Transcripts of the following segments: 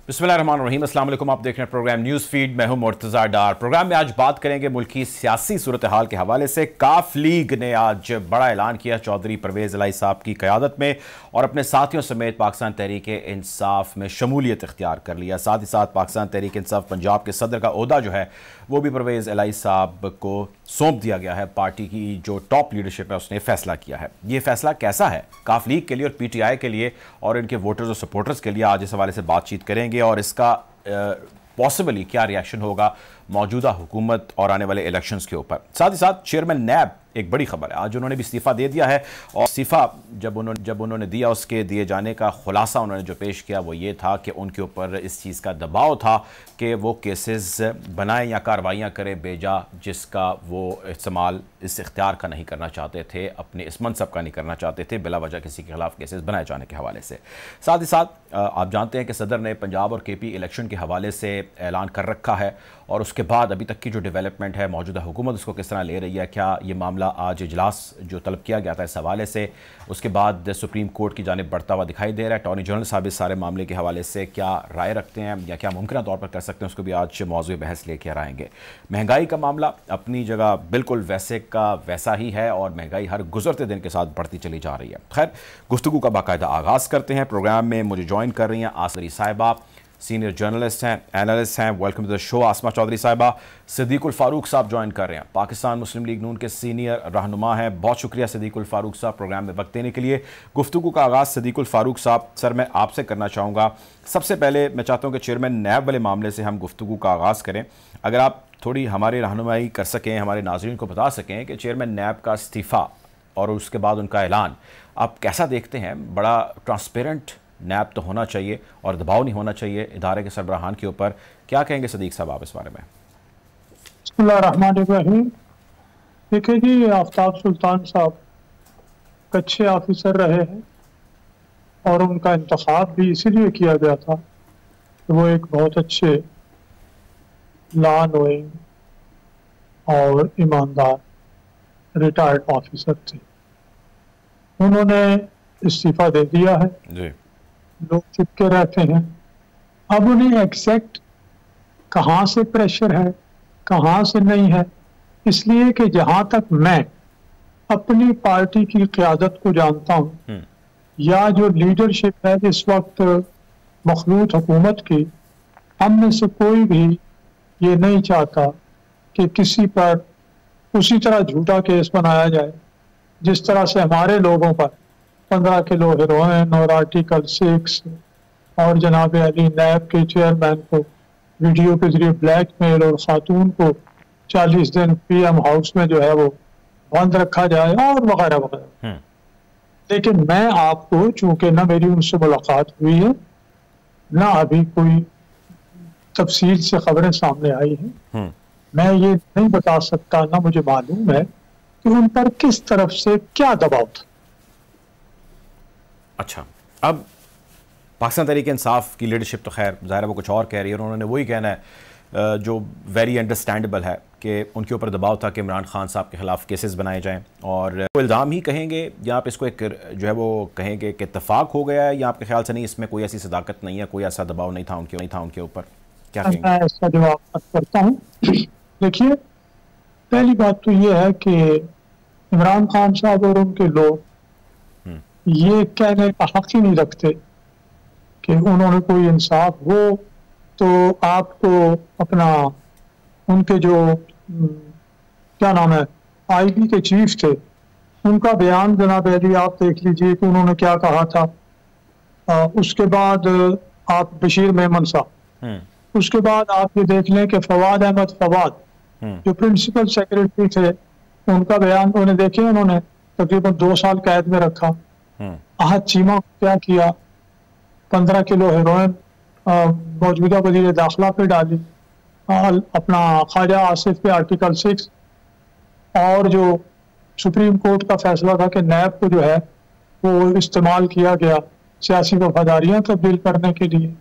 बिस्मिल्लाहिर्रहमानिर्रहीम, अस्सलाम वालेकुम। आप देख रहे हैं प्रोग्राम न्यूज़ फीड। मैं हूं मुर्तज़ा डार। प्रोग्राम में आज बात करेंगे मुल्क की सियासी सूरत हाल के हवाले से। काफ लीग ने आज बड़ा ऐलान किया चौधरी परवेज़ इलाही साहब की क़यादत में, और अपने साथियों समेत पाकिस्तान तहरीक इंसाफ में शमूलियत इख्तियार कर लिया। साथ ही साथ पाकिस्तान तहरीक इंसाफ पंजाब के सदर का ओहदा जो है वो भी परवेज़ इलाही साहब को सौंप दिया गया है। पार्टी की जो टॉप लीडरशिप है उसने फैसला किया है। ये फैसला कैसा है काफ लीग के लिए और PTI के लिए और इनके वोटर्स और सपोर्टर्स के लिए, आज इस हवाले से बातचीत करेंगे। और इसका पॉसिबली क्या रिएक्शन होगा मौजूदा हुकूमत और आने वाले इलेक्शंस के ऊपर। साथ ही साथ चेयरमैन नैब, एक बड़ी खबर है, आज उन्होंने भी इस्तीफ़ा दे दिया है। और इस्तीफ़ा जब उन्होंने दिया, उसके दिए जाने का खुलासा उन्होंने जो पेश किया वो ये था कि उनके ऊपर इस चीज़ का दबाव था कि वो केसेस बनाएं या कार्रवाइयाँ करें बेजा, जिसका वो इस्तेमाल इस इख्तियार का नहीं करना चाहते थे, अपने इस मनसब का नहीं करना चाहते थे, बिला वजह किसी के खिलाफ केसेस बनाए जाने के हवाले से। साथ ही साथ आप जानते हैं कि सदर ने पंजाब और KP इलेक्शन के हवाले से ऐलान कर रखा है, और उसके बाद अभी तक की जो डेवलपमेंट है, मौजूदा हुकूमत उसको किस तरह ले रही है, क्या ये मामला आज इजलास जो तलब किया गया था इस हवाले से, उसके बाद सुप्रीम कोर्ट की जानिब बढ़ता हुआ दिखाई दे रहा है। अटॉर्नी जनरल साहब इस सारे मामले के हवाले से क्या राय रखते हैं या क्या मुमकिन तौर पर कर सकते हैं, उसको भी आज मौजूद बहस लेकर आएंगे। महंगाई का मामला अपनी जगह बिल्कुल वैसे का वैसा ही है, और महंगाई हर गुजरते दिन के साथ बढ़ती चली जा रही है। खैर, गुफ्तगू का बाकायदा आगाज़ करते हैं। प्रोग्राम में मुझे ज्वाइन कर रही हैं आसरी साहिबा, सीनियर जर्नलिस्ट हैं, एनालिस्ट हैं। वेलकम टू द शो आसमा चौधरी साहिबा। सिद्दीकुल फारूक साहब ज्वाइन कर रहे हैं, पाकिस्तान मुस्लिम लीग नून के सीनियर रहनुमा हैं। बहुत शुक्रिया सिद्दीकुल फारूक साहब प्रोग्राम में वक्त देने के लिए। गुफ्तगू का आगाज़ सिद्दीकुल फारूक साहब, सर मैं आपसे करना चाहूँगा। सबसे पहले मैं चाहता हूँ कि चेयरमैन नैब वाले मामले से हम गुफ्तगू का आगाज़ करें। अगर आप थोड़ी हमारी रहनुमाई कर सकें, हमारे नाज़रीन को बता सकें कि चेयरमैन नैब का इस्तीफ़ा और उसके बाद उनका ऐलान आप कैसा देखते हैं? बड़ा ट्रांसपेरेंट नैब तो होना चाहिए और दबाव नहीं होना चाहिए इदारे के सरबराहान के ऊपर। क्या कहेंगे सदीक साहब आप इस बारे में? बिस्मिल्लाहिर्रहमानिर्रहीम। देखिए जी, आफ्ताब सुल्तान साहब अच्छे ऑफिसर रहे हैं, और उनका इंतखाब भी इसीलिए किया गया था कि वो एक बहुत अच्छे लॉ नोइंग और ईमानदार रिटायर्ड ऑफिसर थे। उन्होंने इस्तीफा दे दिया है जी। लोग चिपके रहते हैं। अब उन्हें एग्जैक्ट कहाँ से प्रेशर है, कहाँ से नहीं है, इसलिए कि जहां तक मैं अपनी पार्टी की क़यादत को जानता हूँ, या जो लीडरशिप है इस वक्त मखलूत हुकूमत की, हम में से कोई भी ये नहीं चाहता कि किसी पर उसी तरह झूठा केस बनाया जाए जिस तरह से हमारे लोगों पर 15 किलो हेरोइन और आर्टिकल 6 और जनाब अली नैब के चेयरमैन को वीडियो के जरिए ब्लैकमेल और खातून को 40 दिन PM हाउस में जो है वो बंद रखा जाए और वगैरह वगैरह। लेकिन मैं आपको, चूंकि ना मेरी उनसे मुलाकात हुई है, ना अभी कोई तफसील से खबरें सामने आई हैं, मैं ये नहीं बता सकता, ना मुझे मालूम है कि उन पर किस तरफ से क्या दबाव था। अच्छा, अब पाकिस्तान तहरीक इंसाफ की लीडरशिप तो खैर ज़ाहिर है वो कुछ और कह रही है, और उन्होंने वही कहना है जो वेरी अंडरस्टैंडेबल है कि उनके ऊपर दबाव था कि इमरान खान साहब के खिलाफ केसेस बनाए जाएं, और वो इल्ज़ाम ही कहेंगे या आप इसको एक जो है वो कहेंगे कि इत्तेफाक हो गया है, या आपके ख्याल से नहीं, इसमें कोई ऐसी सदाकत नहीं है, कोई ऐसा दबाव नहीं था उनके ऊपर? क्या कहेंगे? मैं इसका जवाब करता हूँ। देखिए, पहली बात तो ये है कि इमरान खान साहब और उनके लोग ये कहने का हक ही नहीं रखते कि उन्होंने कोई इंसाफ हो। तो आपको अपना उनके जो क्या नाम है IB के चीफ थे, उनका बयान जनाब अली आप देख लीजिए कि उन्होंने क्या कहा था। उसके बाद आप बशीर मेमन साहब, उसके बाद आप ये देख लें कि फवाद अहमद फवाद जो प्रिंसिपल सेक्रेटरी थे, उनका बयान उन्हें देखे, उन्होंने तकरीबन 2 साल कैद में रखा। आहद चीमा क्या किया, 15 किलो हेरोइन मौजूदा वजीर दाखिला पे डाली, अपना ख्वाजा आसिफ पे आर्टिकल 6, और जो सुप्रीम कोर्ट का फैसला था कि नैब को जो है वो इस्तेमाल किया गया सियासी वफादारियां तब्दील करने के लिए,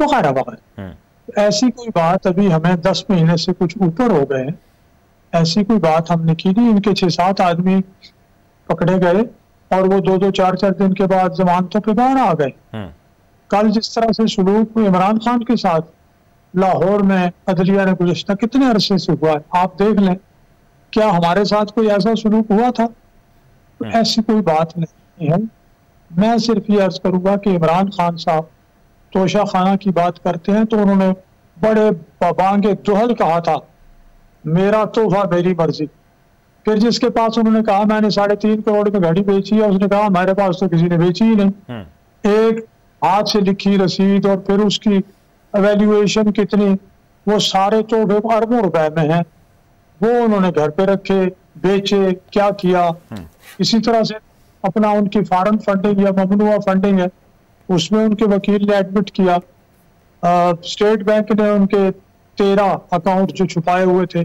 वगैरह वगैरह। ऐसी कोई बात अभी हमें 10 महीने से कुछ ऊपर हो गए, ऐसी कोई बात हमने की नहीं। इनके 6-7 आदमी पकड़े गए और वो 2-2, 4-4 दिन के बाद जमानतों पे बाहर आ गए। कल जिस तरह से सलूक इमरान खान के साथ लाहौर में अदलिया ने गुज़श्ता कितने अरसे से हुआ है, आप देख लें, क्या हमारे साथ कोई ऐसा सलूक हुआ था? तो ऐसी कोई बात नहीं है। मैं सिर्फ ये अर्ज करूंगा कि इमरान खान साहब तोशा खाना की बात करते हैं तो उन्होंने बड़े बांगे दुहल कहा था, मेरा तोहफा मेरी मर्जी। फिर जिसके पास उन्होंने कहा मैंने 3.5 करोड़ की घड़ी बेची है, उसने कहा हमारे पास तो किसी ने बेची ही नहीं। एक हाथ से लिखी रसीद और फिर उसकी एवेल्युएशन कितनी, वो सारे तोहफे अरबों रुपए में हैं, वो उन्होंने घर पे रखे, बेचे, क्या किया। इसी तरह से अपना उनकी फॉरेन फंडिंग या ममनुआ फंडिंग है, उसमें उनके वकील ने एडमिट किया, स्टेट बैंक ने उनके 13 अकाउंट जो छुपाए हुए थे,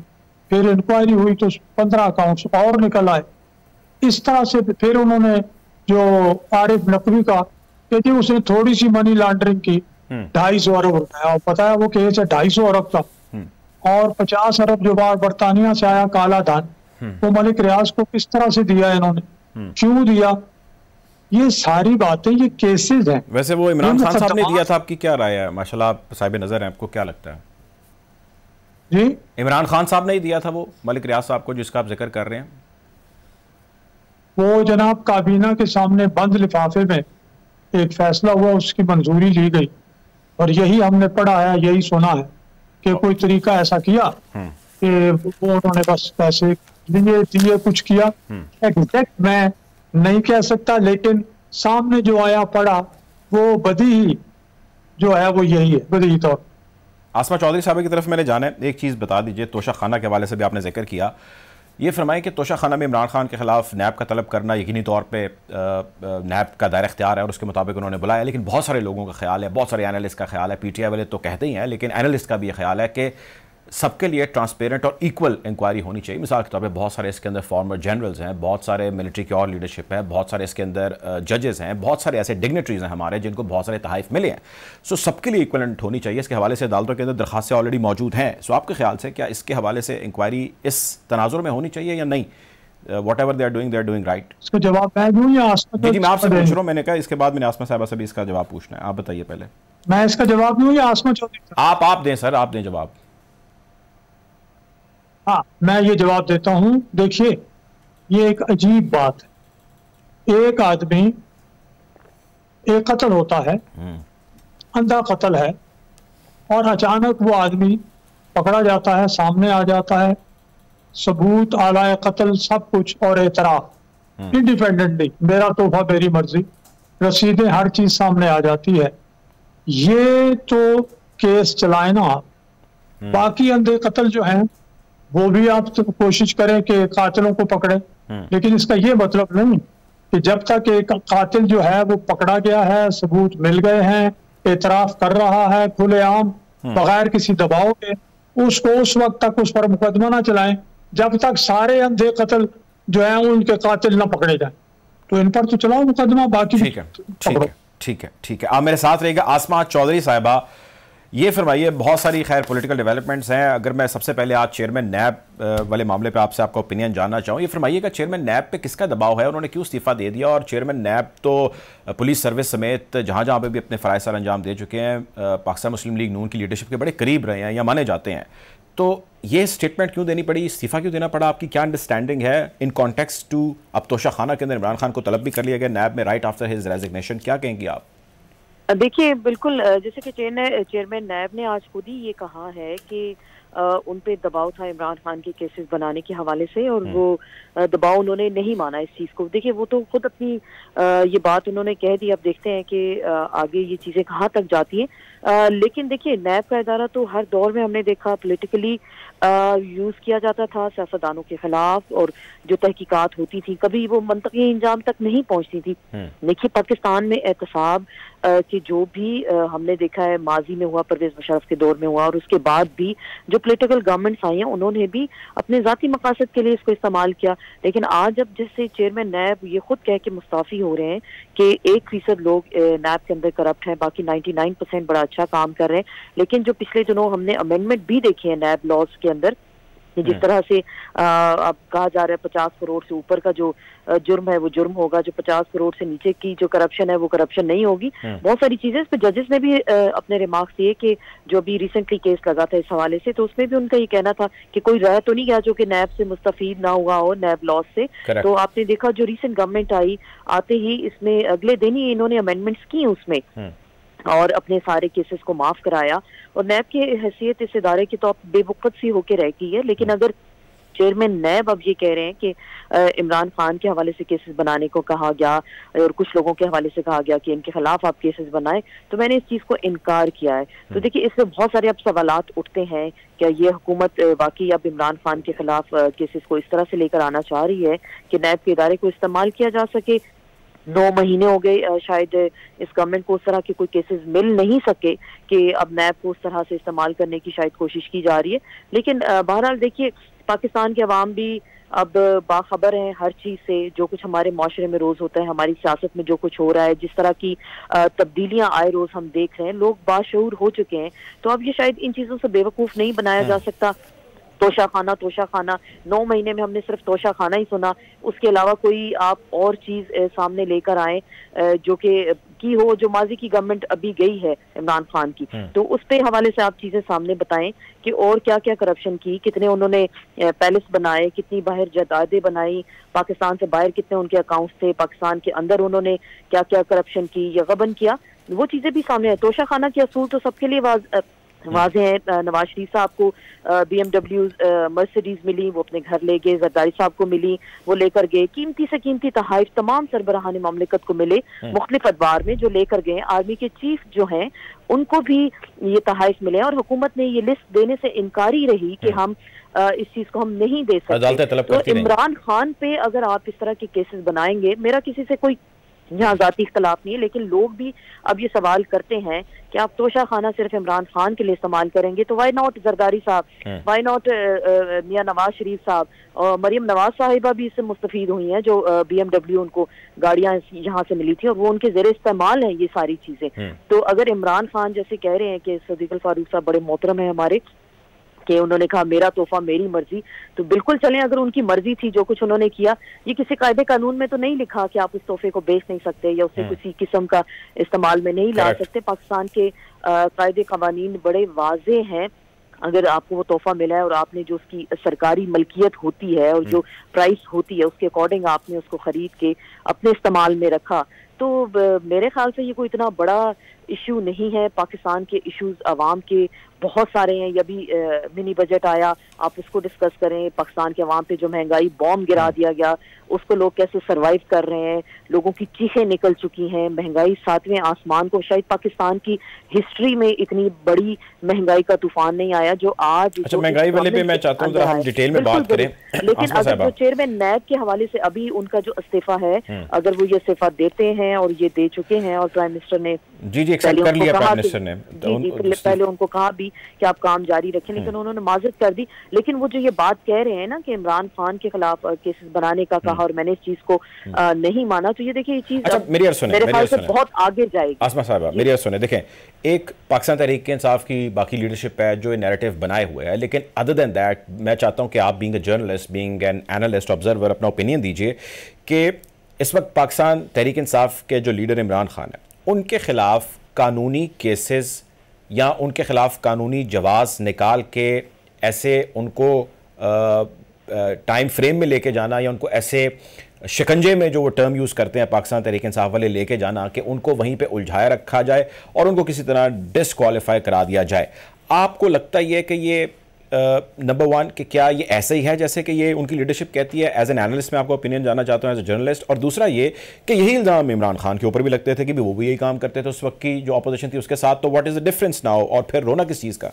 फिर इंक्वायरी हुई तो 15 अकाउंट्स और निकल आए। इस तरह से फिर उन्होंने जो आरिफ नकवी का कहते उसने थोड़ी सी मनी लॉन्ड्रिंग की 250 अरब रुपया, पता है वो केस है 250 अरब का, और 50 अरब जो बार बरतानिया से आया काला धन, वो मलिक रियाज को किस तरह से दिया इन्होंने, क्यों दिया, ये सारी बातें, ये केसेस हैं। वैसे वो इमरान खान साहब ने दिया था, आपकी क्या राय है? माशाल्लाह आप साहिब नजर हैं, आपको क्या लगता है? जी, इमरान खान साहब ने ही दिया था वो मलिक रियाज साहब को जिसका आप जिक्र कर रहे हैं? वो जनाब काबीना के सामने बंद लिफाफे में एक फैसला हुआ, उसकी मंजूरी ली गई, और यही हमने पढ़ा है, यही सुना है कि कोई तरीका ऐसा किया कि वो उन्होंने बस पैसे लिए दिए, कुछ किया। एग्जैक्ट मैं नहीं कह सकता, लेकिन सामने जो आया पड़ा वो बदी जो है वो यही है, बदी तौर। आसमा चौधरी साहब की तरफ मैंने जाना है, एक चीज़ बता दीजिए, तोशा खाना के हवाले से भी आपने जिक्र किया, ये फरमाएं कि तोशा खाना में इमरान खान के खिलाफ नैब का तलब करना यकीनी तौर पे नैब का दायरा इख्तियार है और उसके मुताबिक उन्होंने बुलाया, लेकिन बहुत सारे लोगों का ख्याल है, बहुत सारे एनालिस्ट का ख्याल है, पीटीआई वाले तो कहते ही हैं, लेकिन एनालिस्ट का भी ये ख्याल है कि सबके लिए ट्रांसपेरेंट और इक्वल इंक्वायरी होनी चाहिए। मिसाल के तौर पे बहुत सारे इसके अंदर फॉर्मर जनरल्स हैं, बहुत सारे मिलिट्री की और लीडरशिप है, बहुत सारे इसके अंदर जजेस हैं, बहुत सारे ऐसे डिग्नेटरीज हैं हमारे जिनको बहुत सारे तहाइफ मिले हैं। सो सबके लिए इक्वलेंट होनी चाहिए। इसके हवाले से अदालतों के अंदर दरखास्तें ऑलरेडी मौजूद हैं। सो आपके ख्याल से क्या इसके हवाले से इंक्वायरी इस तनाजुर में होनी चाहिए या नहीं? Whatever they are doing right। इसका जवाब मैं दूं या आसमा? जी मैं आपसे पूछ रहा हूँ, मैंने कहा इसके बाद मैंने आसमा साहबा से भी इसका जवाब पूछना है, आप बताइए पहले। मैं इसका जवाब दूं या आसमा चौधरी? आप दें सर, आप दें जवाब। हाँ, मैं ये जवाब देता हूं। देखिए, ये एक अजीब बात है, एक आदमी, एक कत्ल होता है, अंधा कत्ल है, और अचानक वो आदमी पकड़ा जाता है, सामने आ जाता है, सबूत, आलाए कत्ल, सब कुछ, और एतराफ इंडिपेंडेंटली, मेरा तोहफा मेरी मर्जी, रसीदें, हर चीज सामने आ जाती है। ये तो केस चलाए ना आप। बाकी अंधे कत्ल जो हैं वो भी आप तो कोशिश करें कि कातिलों को पकड़े, लेकिन इसका ये मतलब नहीं कि जब तक एक कातिल जो है वो पकड़ा गया है, सबूत मिल गए हैं, एतराफ कर रहा है खुलेआम बगैर किसी दबाव के, उसको उस वक्त तक उस पर मुकदमा ना चलाएं जब तक सारे अंधे कत्ल जो है उनके कातिल ना पकड़े जाए। तो इन पर तो चलाओ मुकदमा, बाकी ठीक है। आप मेरे साथ रहेगा। आसमा चौधरी साहिबा, ये फरमाइए, बहुत सारी खैर पॉलिटिकल डेवलपमेंट्स हैं, अगर मैं सबसे पहले आज चेयरमैन नैब वाले मामले पे आपसे आपका ओपिनियन जानना चाहूँ, ये फरमाइएगा चेयरमैन नैब पे किसका दबाव है, उन्होंने क्यों इस्तीफा दे दिया? और चेयरमैन नैब तो पुलिस सर्विस समेत जहाँ जहाँ पे भी अपने फ़राइज़ सर अंजाम दे चुके हैं, पाकिस्तान मुस्लिम लीग नून की लीडरशिप के बड़े करीब रहे हैं या माने जाते हैं, तो ये स्टेटमेंट क्यों देनी पड़ी, इस्तीफा क्यों देना पड़ा? आपकी क्या अंडरस्टैंडिंग है इन कॉन्टेक्स्ट टू अब तोशा खाना के अंदर इमरान खान को तलब भी कर लिया गया नैब में राइट आफ्टर हिज रेजिग्नेशन, क्या कहेंगी आप? देखिए, बिल्कुल जैसे कि चेयरमैन नैब ने आज खुद ही ये कहा है कि उन पे दबाव था इमरान खान के केसेस बनाने के हवाले से, और वो दबाव उन्होंने नहीं माना इस चीज़ को। देखिए, वो तो खुद अपनी ये बात उन्होंने कह दी, अब देखते हैं कि आगे ये चीज़ें कहाँ तक जाती हैं। लेकिन देखिए, नैब का इदारा तो हर दौर में हमने देखा पॉलिटिकली यूज़ किया जाता था सियासतदानों के खिलाफ, और जो तहकीकात होती थी कभी वो मंतकी इंजाम तक नहीं पहुँचती थी। देखिए, पाकिस्तान में एहतसाब कि जो भी हमने देखा है माजी में हुआ, परवेज मुशर्रफ के दौर में हुआ, और उसके बाद भी जो पॉलिटिकल गवर्नमेंट्स आई हैं उन्होंने भी अपने ज़ाती मकासद के लिए इसको इस्तेमाल किया। लेकिन आज जब जिससे चेयरमैन नैब ये खुद कह के मुस्ताफ़ी हो रहे हैं कि 1% लोग नैब के अंदर करप्ट हैं, बाकी 99% बड़ा अच्छा काम कर रहे हैं, लेकिन जो पिछले दिनों हमने अमेंडमेंट भी देखे हैं नैब लॉज के अंदर, जिस तरह से अब कहा जा रहा है 50 करोड़ से ऊपर का जो जुर्म है वो जुर्म होगा, जो 50 करोड़ से नीचे की जो करप्शन है वो करप्शन नहीं होगी। बहुत सारी चीजें इस पर जजेस ने भी अपने रिमार्क्स दिए कि जो अभी रिसेंटली केस लगा था इस हवाले से, तो उसमें भी उनका ये कहना था कि कोई रह तो नहीं गया जो कि नैब से मुस्तफीद ना हुआ हो, नैब लॉस से। तो आपने देखा जो रिसेंट गवर्नमेंट आई आते ही इसमें अगले दिन ही इन्होंने अमेंडमेंट्स की उसमें और अपने सारे केसेस को माफ कराया। और नैब की हैसियत इस इदारे की तो आप बेवकूफ़ सी होकर रह गई है, लेकिन अगर चेयरमैन नैब अब ये कह रहे हैं कि इमरान खान के हवाले से केसेस बनाने को कहा गया और कुछ लोगों के हवाले से कहा गया कि इनके खिलाफ आप केसेस बनाएं, तो मैंने इस चीज को इनकार किया है। तो देखिए इससे बहुत सारे अब सवालात उठते हैं, क्या ये हुकूमत वाकई अब इमरान खान के खिलाफ केसेस को इस तरह से लेकर आना चाह रही है कि नैब के इदारे को इस्तेमाल किया जा सके। 9 महीने हो गए शायद इस गवर्नमेंट को उस तरह के कोई केसेस मिल नहीं सके कि अब नैब को उस तरह से इस्तेमाल करने की शायद कोशिश की जा रही है। लेकिन बहरहाल देखिए पाकिस्तान के अवाम भी अब बाखबर हैं हर चीज से, जो कुछ हमारे माशरे में रोज होता है, हमारी सियासत में जो कुछ हो रहा है, जिस तरह की तब्दीलियां आए रोज हम देख रहे हैं, लोग बाशऊर हो चुके हैं। तो अब ये शायद इन चीजों से बेवकूफ नहीं बनाया जा सकता। तोशा खाना 9 महीने में हमने सिर्फ तोशा खाना ही सुना, उसके अलावा कोई आप और चीज सामने लेकर आए जो कि हो जो माजी की गवर्नमेंट अभी गई है इमरान खान की, तो उस पे हवाले से आप चीजें सामने बताएं कि और क्या क्या करप्शन की, कितने उन्होंने पैलेस बनाए, कितनी बाहर जायदादें बनाई, पाकिस्तान से बाहर कितने उनके अकाउंट्स थे, पाकिस्तान के अंदर उन्होंने क्या क्या करप्शन की या गबन किया, वो चीजें भी सामने आए। तोशा खाना के असूल तो सबके लिए वाज़े हैं। नवाज शरीफ साहब को BMW मर्सिडीज मिली, वो अपने घर ले गए, जरदारी साहब को मिली, वो लेकर गए, कीमती से कीमती तहाइफ तमाम सरबराहान ममलिकत को मिले मुख्तलिफ अदवार में जो लेकर गए। आर्मी के चीफ जो हैं उनको भी ये तहाइफ मिले और हुकूमत ने ये लिस्ट देने से इनकारी रही कि हम इस चीज को हम नहीं दे सकते। तो इमरान खान पे अगर आप इस तरह के केसेस बनाएंगे, मेरा किसी से कोई यहाँ जाती इख्तलाफ नहीं है, लेकिन लोग भी अब ये सवाल करते हैं कि आप तोशा खाना सिर्फ इमरान खान के लिए इस्तेमाल करेंगे, तो वाई नॉट जरदारी साहब, वाई नॉट मियां नवाज शरीफ साहब और मरियम नवाज साहिबा भी इससे मुस्तफीद हुई हैं, जो BMW उनको गाड़ियां यहाँ से मिली थी और वो उनके ज़ेरे इस्तेमाल हैं ये सारी चीजें। तो अगर इमरान खान जैसे कह रहे हैं कि सदीक अल फारूक साहब बड़े मोहतरम है हमारे, कि उन्होंने कहा मेरा तोहफा मेरी मर्जी, तो बिल्कुल चलें, अगर उनकी मर्जी थी जो कुछ उन्होंने किया, ये किसी कायदे कानून में तो नहीं लिखा कि आप उस तोहफे को बेच नहीं सकते या उसे किसी किस्म का इस्तेमाल में नहीं ला सकते। पाकिस्तान के कायदे कवानीन बड़े वाजे हैं। अगर आपको वो तोहफा मिला है और आपने जो उसकी सरकारी मलकियत होती है और जो प्राइस होती है उसके अकॉर्डिंग आपने उसको खरीद के अपने इस्तेमाल में रखा, तो मेरे ख्याल से ये कोई इतना बड़ा इशू नहीं है। पाकिस्तान के इश्यूज अवाम के बहुत सारे हैं। ये भी मिनी बजट आया, आप उसको डिस्कस करें। पाकिस्तान के अवाम पे जो महंगाई बॉम्ब गिरा दिया गया, उसको लोग कैसे सरवाइव कर रहे हैं, लोगों की चीखें निकल चुकी हैं, महंगाई 7वें आसमान को, शायद पाकिस्तान की हिस्ट्री में इतनी बड़ी महंगाई का तूफान नहीं आया जो आज। अच्छा, महंगाई वाले पे मैं चाहता हूं हम डिटेल में बात करें, लेकिन अगर जो चेयरमैन नैब के हवाले से अभी उनका जो इस्तीफा है, अगर वो ये इस्तीफा देते हैं और ये दे चुके हैं और प्राइम मिनिस्टर ने एक्सेप्ट कर लिया, प्राइम मिनिस्टर ने पहले उनको कहा भी कि आप काम जारी रखें, लेकिन उन्होंने माजरत कर दी। लेकिन वो जो ये बात कह रहे हैं ना कि इमरान खान के खिलाफ केसेस बनाने का कहा और मैंने इस चीज को नहीं माना, तो ये देखिए ये चीज मेरे ख्याल से बहुत आगे जाएगी। आसमा साहब मेरी सुने, देखें, एक पाकिस्तान तहरीक इंसाफ की बाकी लीडरशिप है जो नैरेटिव बनाए हुए है, लेकिन अदर देन दैट मैं चाहता हूं कि आप being a journalist, being an analyst, observer, अपना ओपिनियन दीजिए कि इस वक्त पाकिस्तान तहरीक इंसाफ के जो लीडर इमरान खान है, उनके खिलाफ कानूनी केसेस या उनके खिलाफ कानूनी जवाब निकाल के ऐसे उनको टाइम फ्रेम में लेके जाना या उनको ऐसे शिकंजे में, जो वो टर्म यूज़ करते हैं पाकिस्तान तहरीक इंसाफ वाले, लेके जाना कि उनको वहीं पे उलझाया रखा जाए और उनको किसी तरह डिसक्वालीफाई करा दिया जाए, आपको लगता ही है कि ये नंबर वन कि क्या ये ऐसा ही है जैसे कि ये उनकी लीडरशिप कहती है? एज एन एनालिस्ट मैं आपको ओपिनियन जानना चाहता हूँ एज ए जर्नलिस्ट। और दूसरा ये कि यही इल्ज़ाम इमरान खान के ऊपर भी लगते थे कि वो भी यही काम करते थे उस वक्त की जो अपोजिशन थी उसके साथ, तो what is the difference now? और फिर रोना किस चीज़ का?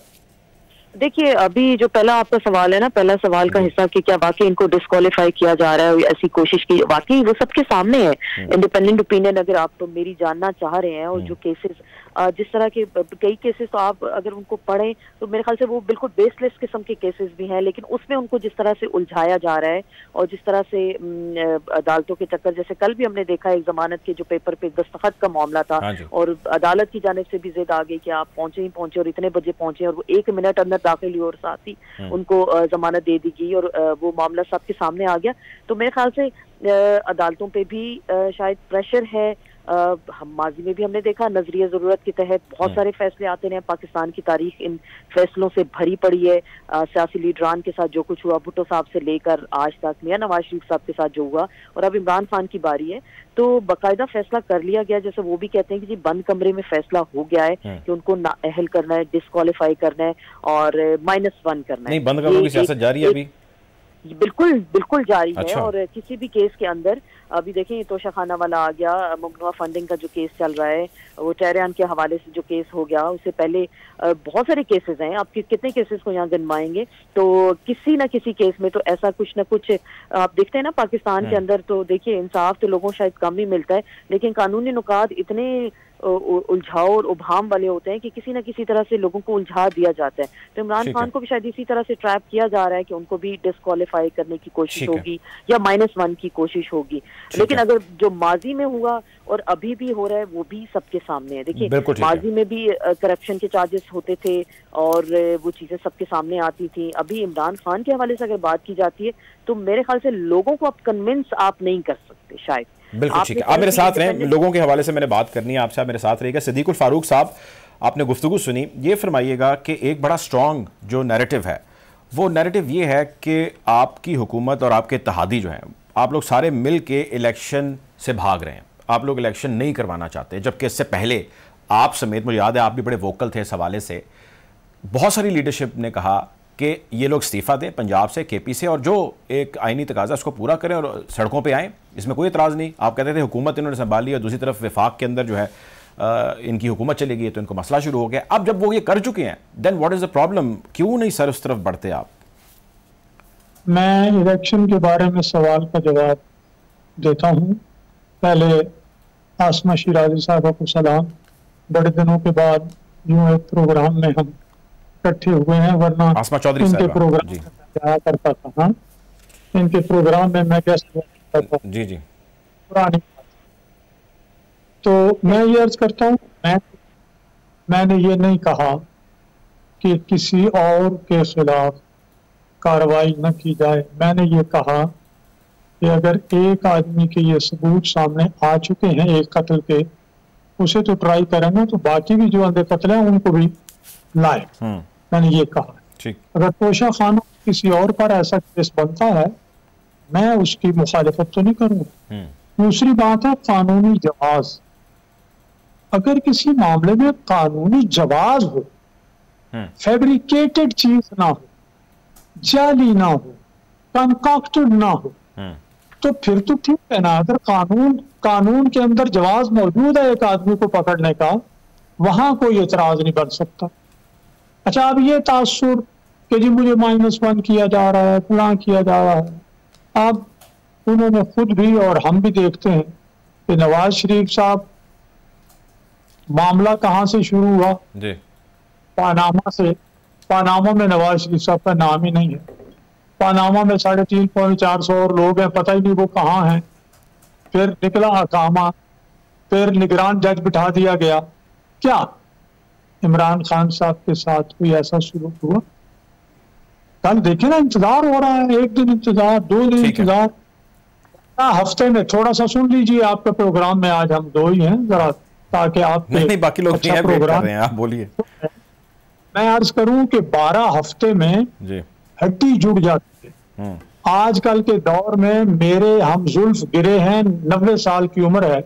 देखिए, अभी जो पहला आपका सवाल है ना, पहला सवाल का हिस्सा कि क्या वाकई इनको डिस्क्वालीफाई किया जा रहा है, ऐसी कोशिश की, वाकई वो सबके सामने है। इंडिपेंडेंट ओपिनियन अगर आप तो मेरी जानना चाह रहे हैं, और जो केसेस जिस तरह के कई केसेस तो आप अगर उनको पढ़ें तो मेरे ख्याल से वो बिल्कुल बेसलेस किस्म के केसेस भी हैं, लेकिन उसमें उनको जिस तरह से उलझाया जा रहा है और जिस तरह से अदालतों के चक्कर, जैसे कल भी हमने देखा एक जमानत के जो पेपर पे दस्तखत का मामला था और अदालत की जानिब से भी जिद आ गई कि आप पहुंचे ही पहुंचे और इतने बजे पहुंचे और वो 1 मिनट अंदर जमानत दाखिल हुई और साथ ही उनको जमानत दे दी गई और वो मामला सबके सामने आ गया। तो मेरे ख्याल से अदालतों पे भी शायद प्रेशर है। हम माजी में भी हमने देखा नजरिया जरूरत के तहत बहुत सारे फैसले आते रहे। पाकिस्तान की तारीख इन फैसलों से भरी पड़ी है। सियासी लीडरान के साथ जो कुछ हुआ, भुट्टो साहब से लेकर आज तक मियां नवाज शरीफ साहब के साथ जो हुआ, और अब इमरान खान की बारी है तो बाकायदा फैसला कर लिया गया। जैसे वो भी कहते हैं कि जी बंद कमरे में फैसला हो गया है कि उनको नाअहल करना है, डिस्क्वालीफाई करना है और -1 करना है। नहीं, बंद कमरों की सियासत जारी है अभी? बिल्कुल बिल्कुल जारी है। अच्छा। और किसी भी केस के अंदर अभी देखें तोशाखाना वाला आ गया, ममनुआ फंडिंग का जो केस चल रहा है, वो टेहरान के हवाले से जो केस हो गया, उससे पहले बहुत सारे केसेस हैं। आप कितने केसेस को यहाँ गिनवाएंगे? तो किसी ना किसी केस में तो ऐसा कुछ ना कुछ आप देखते हैं ना पाकिस्तान के अंदर। तो देखिए इंसाफ तो लोगों शायद कम ही मिलता है, लेकिन कानूनी नुकात इतने उलझाव और उभाम वाले होते हैं कि किसी ना किसी तरह से लोगों को उलझा दिया जाता है। तो इमरान खान को भी शायद इसी तरह से ट्रैप किया जा रहा है कि उनको भी डिस्क्वालीफाई करने की कोशिश होगी या -1 की कोशिश होगी। लेकिन अगर जो माजी में हुआ और अभी भी हो रहा है वो भी सबके सामने है। देखिए माजी में भी करप्शन के चार्जेस होते थे और वो चीजें सबके सामने आती थी। अभी इमरान खान के हवाले से अगर बात की जाती है तो मेरे ख्याल से लोगों को आप कन्विंस आप नहीं कर सकते शायद। बिल्कुल ठीक है, आप मेरे साथ रहें। लोगों के हवाले से मैंने बात करनी है आपसे, आप मेरे साथ रहिएगा। सिद्दीकुल फारूक साहब, आपने गुफ्तगू सुनी, ये फरमाइएगा कि एक बड़ा स्ट्रॉन्ग जो नैरेटिव है वो नैरेटिव ये है कि आपकी हुकूमत और आपके इत्तेहादी जो हैं, आप लोग सारे मिल के इलेक्शन से भाग रहे हैं, आप लोग इलेक्शन नहीं करवाना चाहते। जबकि इससे पहले आप समेत, मुझे याद है आप भी बड़े वोकल थे इस हवाले से, बहुत सारी लीडरशिप ने कहा कि ये लोग इस्तीफ़ा दें पंजाब से, केपी से, और जो एक आईनी तकाजा उसको पूरा करें और सड़कों पे आएँ, इसमें कोई एतराज़ नहीं। आप कहते थे हुकूमत इन्होंने संभाली और दूसरी तरफ वफाक के अंदर जो है इनकी हुकूमत चली गई तो इनको मसला शुरू हो गया। अब जब वो ये कर चुके हैं, then what is the problem? क्यों नहीं सर उस तरफ बढ़ते आप? मैं इलेक्शन के बारे में सवाल का जवाब देता हूँ। पहले आसमा शिराजी साहबा को सलाम। बड़े दिनों के बाद यूँ एक प्रोग्राम में हम इकट्ठे हुए हैं, वरना आसमा चौधरी इनके प्रोग्राम में जाया करता था। हाँ, इनके प्रोग्राम में मैं गेस्ट करता था। जी जी, पुरानी बात। तो मैं ये अर्ज करता हूँ, मैंने ये नहीं कहा कि किसी और के खिलाफ कार्रवाई न की जाए। मैंने ये कहा कि अगर एक आदमी के ये सबूत सामने आ चुके हैं एक कत्ल के, उसे तो ट्राई करेंगे, तो बाकी भी जो अंधे कत्ल हैं उनको भी लाए। मैंने ये कहा। अगर तोशा खाना किसी और पर ऐसा केस बनता है, मैं उसकी मुखालिफत तो नहीं करूंगा। दूसरी बात है कानूनी जवाज। अगर किसी मामले में कानूनी जवाज हो, फैब्रिकेटेड चीज ना हो, जाली ना हो, कंकॉक्टेड ना हो, तो फिर तो ठीक है ना। अगर कानून के अंदर जवाज मौजूद है एक आदमी को पकड़ने का, वहां कोई एतराज नहीं बन सकता। अच्छा, अब ये तासुर कि जी मुझे -1 किया जा रहा है, फलां किया जा रहा है। अब उन्होंने खुद भी और हम भी देखते हैं कि नवाज शरीफ साहब, मामला कहाँ से शुरू हुआ? जी, पानामा से। पानामा में नवाज शरीफ साहब का नाम ही नहीं है। पानामा में 350-400 और लोग हैं, पता ही नहीं वो कहाँ हैं। फिर निकला अकामा, फिर निगरान जज बिठा दिया गया। क्या इमरान खान साहब के साथ कोई ऐसा शुरू हुआ? कल देखे ना, इंतजार हो रहा है, 1 दिन इंतजार, 2 दिन इंतजार, हफ्ते में। थोड़ा सा सुन लीजिए, आपके प्रोग्राम में आज हम 2 ही हैं, जरा ताकि आप नहीं बाकी लोग अच्छा प्रोग्राम कर रहे हैं, आप बोलिए। मैं अर्ज करूं कि 12 हफ्ते में हड्डी जुड़ जाती है। आजकल के दौर में मेरे हम जुल्फ गिरे हैं, 90 साल की उम्र है,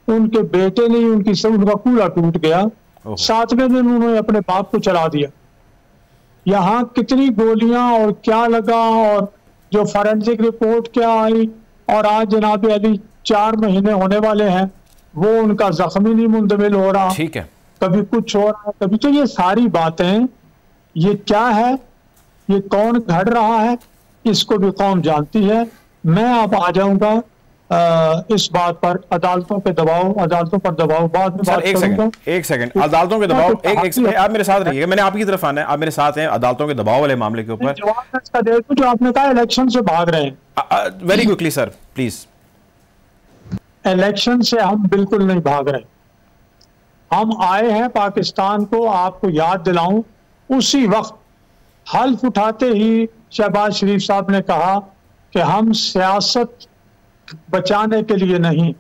उनके बेटे नहीं, उनका कूला टूट गया, 7वें दिन उन्होंने अपने बाप को चला दिया। यहाँ कितनी गोलियां और क्या लगा और जो फॉरेंसिक रिपोर्ट क्या आई, और आज जनाब अली 4 महीने होने वाले हैं, वो उनका जख्मी नहीं मुंतमिल हो रहा। ठीक है, कभी कुछ हो रहा है, कभी। तो ये सारी बातें, ये क्या है, ये कौन घड़ रहा है, इसको भी कौम जानती है। मैं अब आ जाऊंगा इस बात पर, अदालतों पे दबाव, अदालतों पर दबाव बाद में बात करूंगा। एक सेकंड, अदालतों के दबाव, एक आप मेरे साथ रहिएगा, मैंने आपकी तरफ आना है, आप मेरे साथ हैं अदालतों के दबाव वाले मामले के ऊपर। जवाब इसका दे दूं, जो आपने कहा इलेक्शन से भाग रहे हैं। Very quickly sir please. Election से हम बिल्कुल नहीं भाग रहे। हम आए हैं पाकिस्तान को, आपको याद दिलाऊं, उसी वक्त हल्फ उठाते ही शहबाज शरीफ साहब ने कहा कि हम सियासत बचाने के लिए नहीं,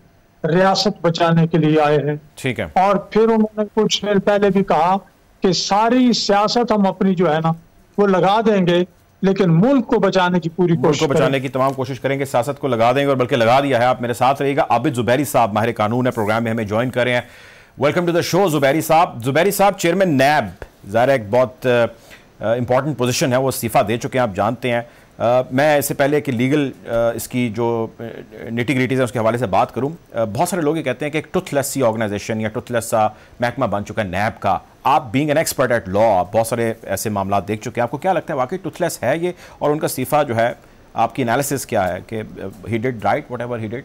रियासत बचाने के लिए आए हैं। ठीक है। और फिर उन्होंने कुछ देर पहले भी कहा कि सारी सियासत हम अपनी जो है ना वो लगा देंगे, लेकिन मुल्क को बचाने की पूरी कोशिश, बचाने की तमाम कोशिश करेंगे, सियासत को लगा देंगे, और बल्कि लगा दिया है। आप मेरे साथ रहिएगा। आबिद जुबैरी साहब माहिर कानून है, प्रोग्राम में हमें ज्वाइन कर रहे हैं। Welcome to the show Zubairi साहब। जुबैरी साहब, चेयरमैन नैब, ज़ाहिर एक बहुत इंपॉर्टेंट पोजीशन है, वो इस्तीफा दे चुके हैं, आप जानते हैं। मैं इससे पहले कि लीगल इसकी जो निटी ग्रिटीज़ है उसके हवाले से बात करूं, बहुत सारे लोग ये कहते हैं कि एक टुथलेस सी ऑर्गेनाइजेशन या टुथलेस सा महकमा बन चुका है नैब का। आप being an expert at law, आप बहुत सारे ऐसे मामला देख चुके हैं, आपको क्या लगता है वाकई टुथलेस है ये, और उनका इस्तीफा जो है, आपकी एनालिसिस क्या है कि he did right whatever he did?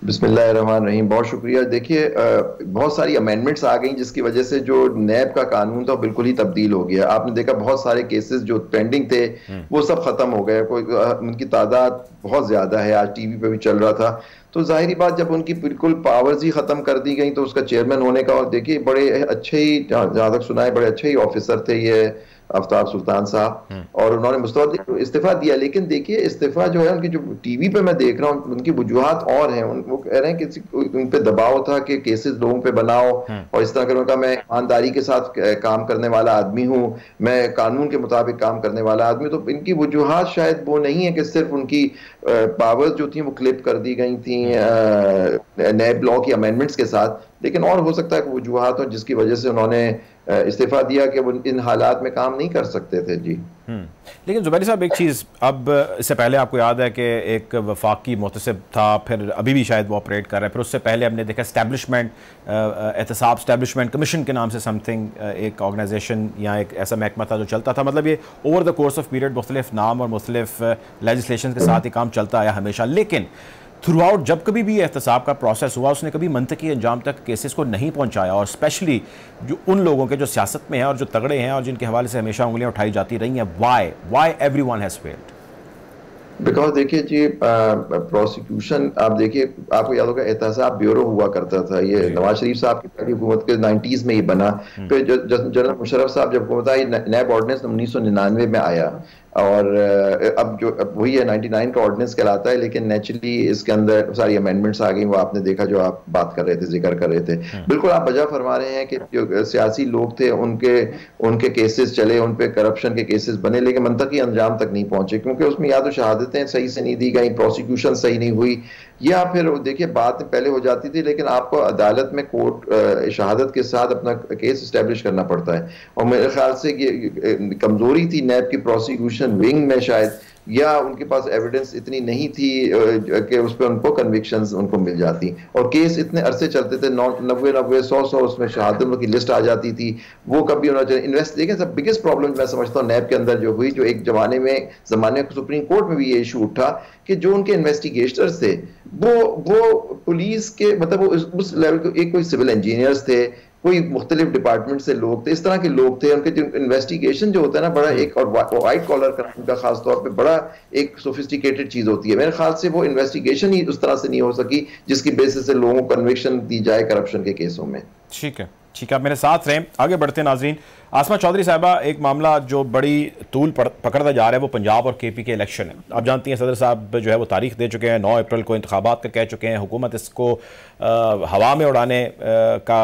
बिस्मिल्लाहिर्रहमानिर्रहीम, बहुत शुक्रिया। देखिए, बहुत सारी अमेंडमेंट्स आ गई जिसकी वजह से जो नैब का कानून था बिल्कुल ही तब्दील हो गया। आपने देखा बहुत सारे केसेस जो पेंडिंग थे वो सब खत्म हो गए, उनकी तादाद बहुत ज्यादा है, आज टीवी पे भी चल रहा था। तो जाहिर बात, जब उनकी बिल्कुल पावर्स ही खत्म कर दी गई तो उसका चेयरमैन होने का, और देखिए बड़े अच्छे ही, जहां तक सुना है, बड़े अच्छे ही ऑफिसर थे ये आफ्ताब सुल्तान साहब, और उन्होंने इस्तीफा दिया। लेकिन देखिए, इस्तीफा जो है उनकी, जो टीवी पे मैं देख रहा हूँ, उनकी वजूहात और हैं। वो कह रहे हैं कि उन पे दबाव था कि केसेस लोगों पे बनाओ, और इस तरह का उनका, मैं ईमानदारी के साथ काम करने वाला आदमी हूँ, मैं कानून के मुताबिक काम करने वाला आदमी। तो इनकी वजूहात शायद वो नहीं है कि सिर्फ उनकी पावर्स जो थी वो क्लिप कर दी गई थी नैब लॉ की अमेंडमेंट्स के साथ, लेकिन और हो सकता है कि वजूहात हो जिसकी वजह से उन्होंने इस्तीफा दिया कि वो इन हालात में काम नहीं कर सकते थे। जी। लेकिन जुबैरी साहब, एक चीज़, अब इससे पहले आपको याद है कि एक वफाकी मुहतसिब था, फिर अभी भी शायद वो ऑपरेट कर रहा है, फिर उससे पहले हमने देखा एस्टैब्लिशमेंट एहतसाब एस्टैब्लिशमेंट कमीशन के नाम से समथिंग एक ऑर्गेनाइजेशन या एक ऐसा महकमा था जो चलता था। मतलब ये over the course of period मुख्तलिफ नाम और मुख्तलिफ लेजिस्लेशन के साथ ही काम चलता आया हमेशा। लेकिन थ्रू आउट जब कभी भी एहतसाब का प्रोसेस हुआ, उसने कभी मंतकी अंजाम तक केसेस को नहीं पहुंचाया, और स्पेशली जो उन लोगों के जो सियासत में हैं और जो तगड़े हैं और जिनके हवाले से हमेशा उंगलियां उठाई जाती रही हैं। Why everyone has failed? Because देखिए जी, प्रोसिक्यूशन, आप देखिए, आपको याद होगा एहतसाब ब्यूरो हुआ करता था, ये नवाज शरीफ साहब की पहली हुकूमत के 90s में ही बना। फिर जनरल मुशर्रफ साहब जब हुकूमत आई, नैब ऑर्डिनेंस 1999 में आया, और अब जो वही है 99 का ऑर्डिनेंस कहलाता है, लेकिन नेचुरली इसके अंदर सारी अमेंडमेंट्स आ गई। वो आपने देखा जो आप बात कर रहे थे, जिक्र कर रहे थे। बिल्कुल आप वजह फरमा रहे हैं कि जो सियासी लोग थे उनके केसेस चले, उन पे करप्शन के केसेस बने, लेकिन मंतकी अंजाम तक नहीं पहुंचे, क्योंकि उसमें या तो शहादतें सही से नहीं दी गई, प्रोसिक्यूशन सही नहीं हुई, या फिर देखिए बात पहले हो जाती थी, लेकिन आपको अदालत में कोर्ट शहादत के साथ अपना केस इस्टेब्लिश करना पड़ता है। और मेरे ख्याल से ये कमजोरी थी नैब की प्रोसिक्यूशन विंग में शायद, या उनके पास एविडेंस इतनी नहीं थी कि उस पर उनको कन्विक्शंस उनको मिल जाती, और केस इतने अरसे चलते थे, 90 100 उसमें शहादतों की लिस्ट आ जाती थी, वो कभी उन्होंने इन्वेस्ट। देखें, सब बिगेस्ट प्रॉब्लम मैं समझता हूँ नैब के अंदर जो हुई, जो एक जमाने सुप्रीम कोर्ट में भी ये इशू उठा कि जो उनके इन्वेस्टिगेटर्स थे वो पुलिस के, मतलब वो उस लेवल के, एक कोई सिविल इंजीनियर्स थे, कोई मुख्तलिफ डिपार्टमेंट से लोग थे, इस तरह के लोग थे। उनके जो इन्वेस्टिगेशन जो होता है ना, बड़ा एक, और वाइट कॉलर क्राइम का खास तौर पे बड़ा एक सोफिस्टिकेटेड चीज होती है। मेरे ख्याल से वो इन्वेस्टिगेशन ही उस तरह से नहीं हो सकी जिसकी बेसिस से लोगों को कन्विक्शन दी जाए करप्शन के केसों में। ठीक है, ठीक है, आप मेरे साथ रहें। आगे बढ़ते हैं नाजरीन। आसमा चौधरी साहबा, एक मामला जो बड़ी तूल पकड़ता जा रहा है वो पंजाब और केपी के इलेक्शन है। आप जानती हैं सदर साहब जो है वो तारीख दे चुके हैं, 9 अप्रैल को इंतखाबात का कह चुके हैं। हुकूमत इसको हवा में उड़ाने का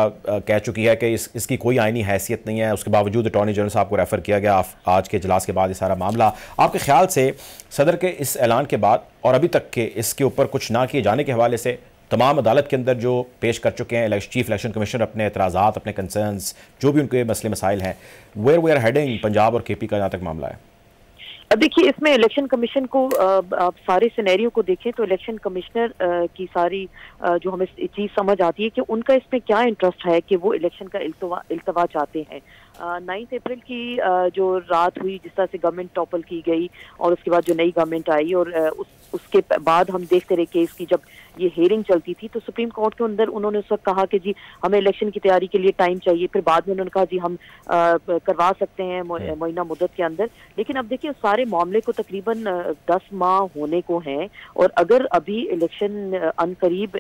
कह चुकी है कि इसकी कोई आईनी हैसियत नहीं है। उसके बावजूद अटॉर्नी जनरल साहब को रेफ़र किया गया आज के इजलास के बाद ये सारा मामला। आपके ख्याल से सदर के इस ऐलान के बाद और अभी तक के इसके ऊपर कुछ ना किए जाने के हवाले से तमाम अदालत के अंदर जो पेश कर चुके हैं चीफ इलेक्शन कमिश्नर अपने एतराज़ात, अपने कंसर्न्स, जो भी उनके मसले मसाइल हैं, where we are heading Punjab और केपी का जहाँ तक मामला है? देखिए, इसमें इलेक्शन कमीशन को आप सारे सिनेरियो को देखें तो इलेक्शन कमिश्नर की सारी जो हमें चीज समझ आती है कि उनका इसमें क्या इंटरेस्ट है कि वो इलेक्शन का इल्तवा चाहते हैं। 9 अप्रैल की जो रात हुई, जिस तरह से गवर्नमेंट टॉपल की गई और उसके बाद जो नई गवर्नमेंट आई, और उसके बाद हम देखते रहे केस की जब ये हेयरिंग चलती थी तो सुप्रीम कोर्ट के अंदर उन्होंने उस वक्त कहा कि जी हमें इलेक्शन की तैयारी के लिए टाइम चाहिए। फिर बाद में उन्होंने कहा जी हम करवा सकते हैं महीना मुद्दत के अंदर। लेकिन अब देखिए, उस सारे मामले को तकरीबन 10 माह होने को हैं, और अगर अभी इलेक्शन अनकरीब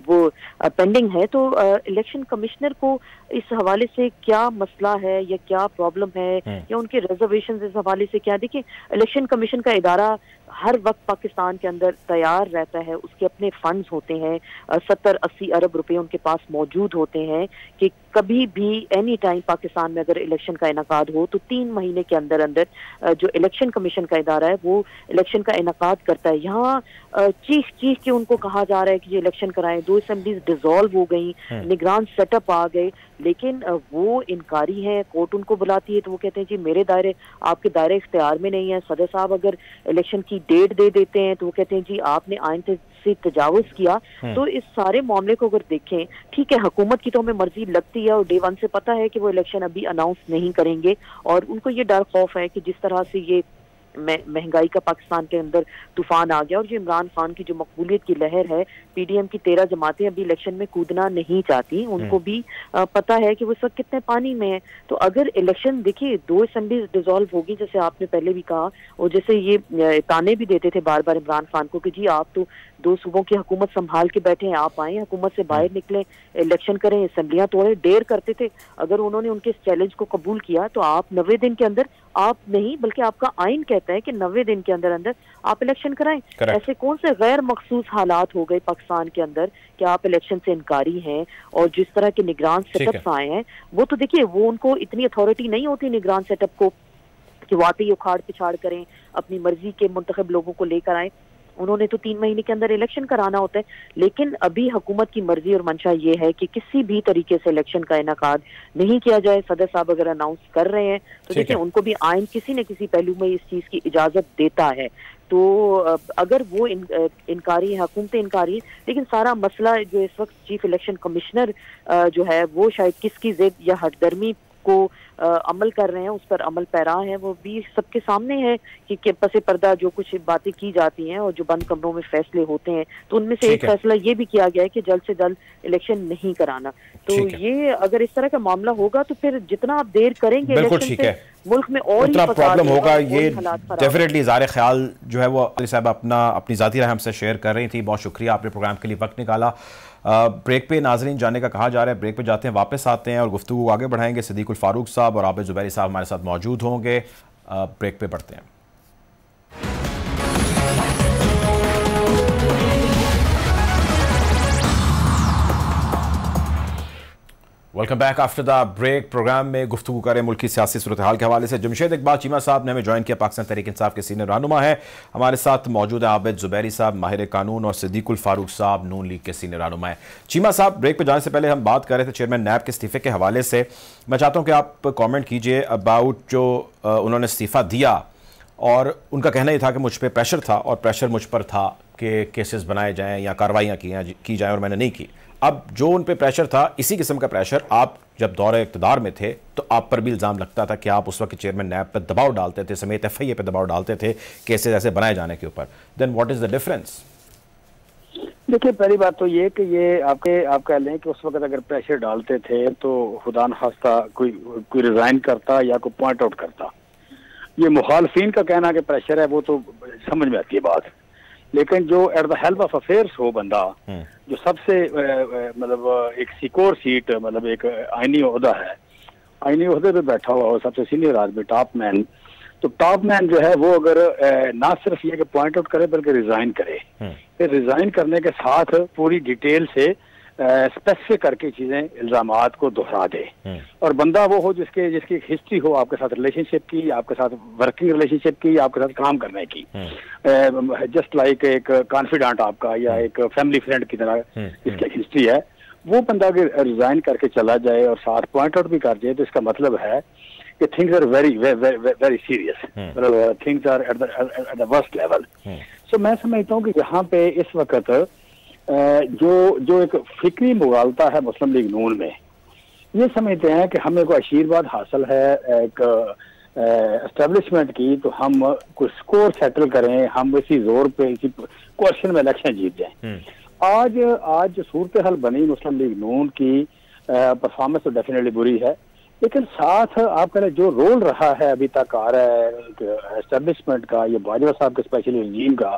वो पेंडिंग है तो इलेक्शन कमिश्नर को इस हवाले से क्या मसला है या क्या प्रॉब्लम है या उनके रिजर्वेशन इस हवाले से क्या। देखिए, इलेक्शन कमीशन का इदारा हर वक्त पाकिस्तान के अंदर तैयार रहता है, उसके अपने फंड्स होते हैं, 70-80 अरब रुपए उनके पास मौजूद होते हैं कि कभी भी एनी टाइम पाकिस्तान में अगर इलेक्शन का इनकाद हो तो 3 महीने के अंदर अंदर जो इलेक्शन कमीशन का इदारा है वो इलेक्शन का इनकाद करता है। यहाँ चीख के उनको कहा जा रहा है कि ये इलेक्शन कराएं, 2 असेंबलीज डिसॉल्व हो गई, निगरान सेटअप आ गए, लेकिन वो इनकारी हैं। कोर्ट उनको बुलाती है तो वो कहते हैं जी मेरे दायरे आपके दायरे इख्तियार में नहीं है। सदर साहब अगर इलेक्शन की डेट दे देते हैं तो वो कहते हैं जी आपने आइन से तजावुज किया। तो इस सारे मामले को अगर देखें, ठीक है, हुकूमत की तो हमें मर्जी लगती है और डे 1 से पता है कि वो इलेक्शन अभी अनाउंस नहीं करेंगे और उनको ये डर खौफ है कि जिस तरह से ये महंगाई का पाकिस्तान के अंदर तूफान आ गया और जो इमरान खान की जो मकबूलियत की लहर है, पीडीएम की 13 जमातें अभी इलेक्शन में कूदना नहीं चाहती, उनको भी पता है कि वो इस वक्त कितने पानी में है। तो अगर इलेक्शन, देखिए 2 असेंबली डिसॉल्व होगी जैसे आपने पहले भी कहा, और जैसे ये ताने भी देते थे बार बार इमरान खान को कि जी आप तो 2 सूबों की हुकूमत संभाल के बैठे हैं, आप आए हुकूमत से बाहर निकले, इलेक्शन करें, असेंबलियां तोड़े, डेर करते थे। अगर उन्होंने उनके इस चैलेंज को कबूल किया तो आप 90 दिन के अंदर, आप नहीं बल्कि आपका आइन कहता है कि 90 दिन के अंदर अंदर आप इलेक्शन कराएं। ऐसे कौन से गैर मखसूस हालात हो गए पाकिस्तान के अंदर कि आप इलेक्शन से इनकारी हैं। और जिस तरह के निगरान सेटअप्स आए हैं वो तो देखिए, वो उनको इतनी अथॉरिटी नहीं होती निगरान सेटअप को कि वाकई उखाड़ पिछाड़ करें, अपनी मर्जी के मुंतखब लोगों को लेकर आए। उन्होंने तो 3 महीने के अंदर इलेक्शन कराना होता है, लेकिन अभी हुकूमत की मर्जी और मंशा ये है कि किसी भी तरीके से इलेक्शन का इनकाद नहीं किया जाए। सदर साहब अगर अनाउंस कर रहे हैं तो देखिए उनको भी आइन किसी न किसी पहलू में इस चीज की इजाजत देता है। तो अगर वो इनकारी है, हुकूमतें इनकारी है, लेकिन सारा मसला जो इस वक्त चीफ इलेक्शन कमिश्नर जो है वो शायद किसकी जिद या हटदर्मी को अमल कर रहे हैं, उस पर अमल पैरा है, वो भी सबके सामने है कि पसे पर्दा जो कुछ बातें की जाती हैं और जो बंद कमरों में फैसले होते हैं, तो उनमें से एक फैसला ये भी किया गया है कि जल्द से जल्द इलेक्शन नहीं कराना। तो ये अगर इस तरह का मामला होगा तो फिर जितना आप देर करेंगे इलेक्शन से मुल्क में और उतना प्रॉब्लम होगा। ये डेफिनेटली ज़ाहिर ख्याल जो है वो साहब अपनी ज़ाती राय हमसे शेयर कर रही थी। बहुत शुक्रिया, आपने प्रोग्राम के लिए वक्त निकाला। ब्रेक पे नाजरीन जाने का कहा जा रहा है, ब्रेक पे जाते हैं, वापस आते हैं और गुफ्तगू आगे बढ़ाएंगे। सिद्दीकुल फारूक साहब और आबिद जुबैरी साहब हमारे साथ मौजूद होंगे। ब्रेक पे बढ़ते हैं। Welcome back after the break. Programme में गुफ्तगू करें मुल्क की सियासी सूरत हाल के हवाले से। जमशेद इकबाल चीमा साहब ने हमें ज्वाइन किया, पाकिस्तान तहरीक इंसाफ के सीनियर रहनुमा है। हमारे साथ मौजूद है आबिद जुबैरी साहब, माहिर कानून, और सिद्दीकुल फारूक साहब नून लीग के सीनियर रहनुमा है। चीमा साहब, ब्रेक पर जाने से पहले हम बात कर रहे थे चेयरमैन नैब के इस्तीफे के हवाले से। मैं चाहता हूँ कि आप कॉमेंट कीजिए अबाउट जो उन्होंने इस्तीफ़ा दिया, और उनका कहना ही था कि मुझ पर प्रेशर था और प्रेशर मुझ पर था कि केसेस बनाए जाएँ या कार्रवाइयाँ की जाएँ, और मैंने नहीं की। अब जो उन पे प्रेशर था, इसी किस्म का प्रेशर आप जब दौरे इक़्तिदार में थे तो आप पर भी इल्ज़ाम लगता था कि आप उस वक्त चेयरमैन नैब पर दबाव डालते थे, समेत FIA पे दबाव डालते थे केसेस ऐसे बनाए जाने के ऊपर। Then what is the difference? देखिए, पहली बात तो ये कि ये आप कह लें कि उस वक्त अगर प्रेशर डालते थे तो खुदा न खास्ता कोई रिजाइन करता या कोई पॉइंट आउट करता। ये मुखालफिन का कहना कि प्रेशर है वो तो समझ में आती है बात, लेकिन जो at the help of affairs हो बंदा, जो सबसे मतलब एक सिक्योर सीट, मतलब एक आईनी ओहदा है, आईनी ओहदे पे बैठा हुआ हो, सबसे सीनियर आदमी, टॉप मैन, तो टॉप मैन जो है वो अगर ना सिर्फ ये कि पॉइंट आउट करे बल्कि रिजाइन करे, फिर रिजाइन करने के साथ पूरी डिटेल से स्पेसिफिक करके चीजें, इल्जामात को दोहरा दे, और बंदा वो हो जिसकी एक हिस्ट्री हो आपके साथ रिलेशनशिप की, आपके साथ वर्किंग रिलेशनशिप की, आपके साथ काम करने की, जस्ट लाइक एक कॉन्फिडेंट आपका या एक फैमिली फ्रेंड की तरह इसकी हिस्ट्री है। वो बंदा अगर रिजाइन करके चला जाए और साथ पॉइंट आउट भी कर जाए तो इसका मतलब है कि थिंग्स आर वेरी सीरियस, मतलब things are at the worst level. So मैं समझता हूँ कि यहाँ पे इस वक्त जो एक फिक्री मुगालता है मुस्लिम लीग नून में, ये समझते हैं कि हमें कोई आशीर्वाद हासिल है एक एस्टेब्लिशमेंट की, तो हम कुछ स्कोर सेटल करें, हम इसी जोर पे, इसी क्वेश्चन में इलेक्शन जीत जाएं। आज जो सूरत हाल बनी मुस्लिम लीग नून की परफॉर्मेंस तो डेफिनेटली बुरी है, लेकिन साथ आपका जो रोल रहा है अभी तक आ रहा है एस्टेब्लिशमेंट का, ये बाजवा साहब के स्पेशली रजीम का,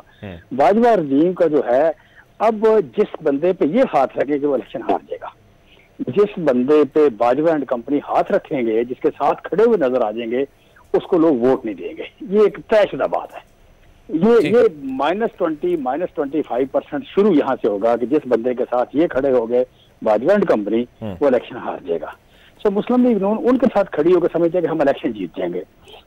बाजवा रजीम का जो है, अब जिस बंदे पे ये हाथ रखे कि वो इलेक्शन हार जाएगा, जिस बंदे पे बाजवा एंड कंपनी हाथ रखेंगे, जिसके साथ खड़े हुए नजर आ जाएंगे, उसको लोग वोट नहीं देंगे। ये एक तयशुदा बात है। ये -20 -25% शुरू यहाँ से होगा कि जिस बंदे के साथ ये खड़े हो गए बाजवा एंड कंपनी, वो इलेक्शन हार जाएगा। सो मुस्लिम लीग नून उनके साथ खड़ी होकर समझते हैं कि हम इलेक्शन जीत जाएंगे